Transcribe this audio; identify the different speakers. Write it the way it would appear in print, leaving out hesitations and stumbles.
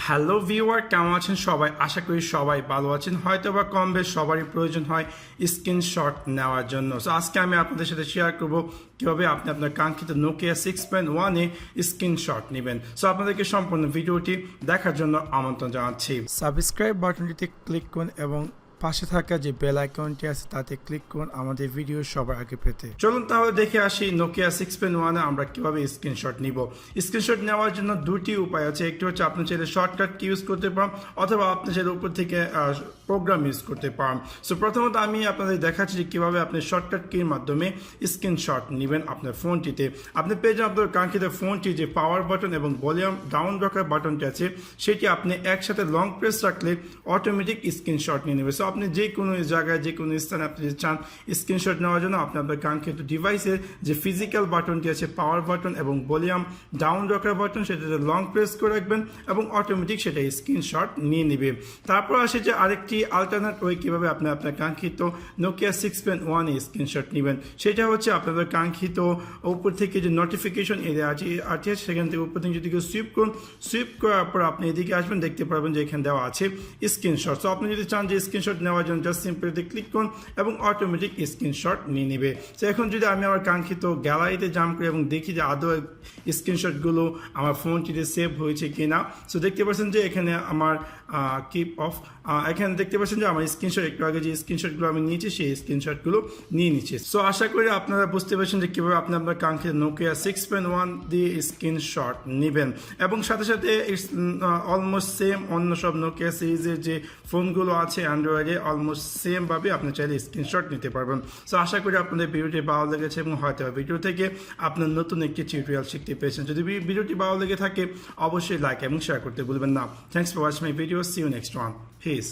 Speaker 1: Hello viewer, কেমন আছেন সবাই? আশা করি সবাই ভালো আছেন। হয়তো বা কম বেশ সবারই প্রয়োজন হয় স্ক্রিনশট নেওয়ার জন্য। সো আজকে আমি আপনাদের সাথে শেয়ার করব কীভাবে আপনি আপনার কাঙ্ক্ষিত নোকিয়া 6.1 এ স্ক্রিনশট নেবেন। সো আপনাদেরকে সম্পূর্ণ ভিডিওটি দেখার জন্য আমন্ত্রণ জানাচ্ছি। সাবস্ক্রাইব বাটনটিতে ক্লিক করুন এবং পাশে থাকা যে বেল আইকনটি আছে তাতে ক্লিক করুন আমাদের ভিডিও সবার আগে পেতে। চলুন তাহলে দেখে আসি নোকিয়া 6.1 এ আমরা কিভাবে স্ক্রিনশট নিব। স্ক্রিনশট নেওয়ার জন্য দুটি উপায় আছে। একটি হচ্ছে আপনি চাইলে শর্টকাট কি ইউজ করতে পারেন, অথবা আপনি চাইলে উপর থেকে প্রোগ্রাম ইউজ করতে পারেন। সো প্রথমত আমি আপনাদের দেখাচ্ছি যে কীভাবে আপনি শর্টকাট কির মাধ্যমে স্ক্রিনশট নেবেন আপনার ফোনটিতে। আপনি পেয়ে যান আপনার কাঙ্ক্ষিত ফোনটি যে পাওয়ার বাটন এবং ভলিউম ডাউন রাখার বাটনটি আছে, সেটি আপনি একসাথে লং প্রেস রাখলে অটোমেটিক স্ক্রিনশট নিয়ে নেবে। সো আপনি যে কোনো জায়গায় যে কোনো স্থানে আপনি চান স্ক্রিনশট নেওয়ার জন্য আপনি আপনার কাঙ্ক্ষিত ডিভাইসের যে ফিজিক্যাল বাটনটি আছে পাওয়ার বাটন এবং ভলিউম ডাউন রাখার বাটন, সেটাতে লং প্রেস করে রাখবেন এবং অটোমেটিক সেটা স্ক্রিনশট নিয়ে নেবে। তারপর আসে যে আরেকটি আলটারনেট ওয়ে কীভাবে আপনি আপনার কাঙ্ক্ষিত নোকিয়া 6.1 এ স্ক্রিনশট নেবেন, সেটা হচ্ছে আপনাদের কাঙ্ক্ষিত উপর থেকে যে নোটিফিকেশন এরিয়া আছে সেখান থেকে উপর থেকে যদি কেউ সুইপ করুন, সুইপ করার পর আপনি এদিকে আসবেন, দেখতে পারবেন যে এখানে দেওয়া আছে স্ক্রিনশট। সো আপনি যদি চান যে স্ক্রিনশট নেওয়ার জন্য জাস্ট সিম্পলি ক্লিক করুন এবং অটোমেটিক স্ক্রিনশট নিয়ে নেবে। তো এখন যদি আমি আমার কাঙ্ক্ষিত গ্যালারিতে জাম্প করি এবং দেখি যে আদৌ স্ক্রিনশটগুলো আমার ফোনটিতে সেভ হয়েছে কিনা, সো দেখতে পাচ্ছেন যে এখানে আমার কিপ অফ, এখানে দেখতে পাচ্ছেন যে আমার স্ক্রিনশট একটু আগে যে স্ক্রিনশটগুলো আমি নিয়েছি সেই স্ক্রিনশটগুলো নিয়ে নিচ্ছে। সো আশা করি আপনারা বুঝতে পারছেন যে কীভাবে আপনি আপনার কাঙ্ক্ষিত নোকিয়া 6.1 দিয়ে স্ক্রিনশট নেবেন। এবং সাথে সাথে অলমোস্ট সেম অন্য সব নোকিয়া সিরিজের যে ফোনগুলো আছে অ্যান্ড্রয়েডে অলমোস্ট সেমভাবে আপনি চাইলে স্ক্রিনশট নিতে পারবেন। সো আশা করি আপনাদের ভিডিওটি ভালো লেগেছে এবং হয়তো ভিডিও থেকে আপনার নতুন একটি টিউটোরিয়াল শিখতে পেরেছেন। যদি ভিডিওটি ভালো লেগে থাকে অবশ্যই লাইক এবং শেয়ার করতে ভুলবেন না। Thanks for watching my video. See you next one. Piece.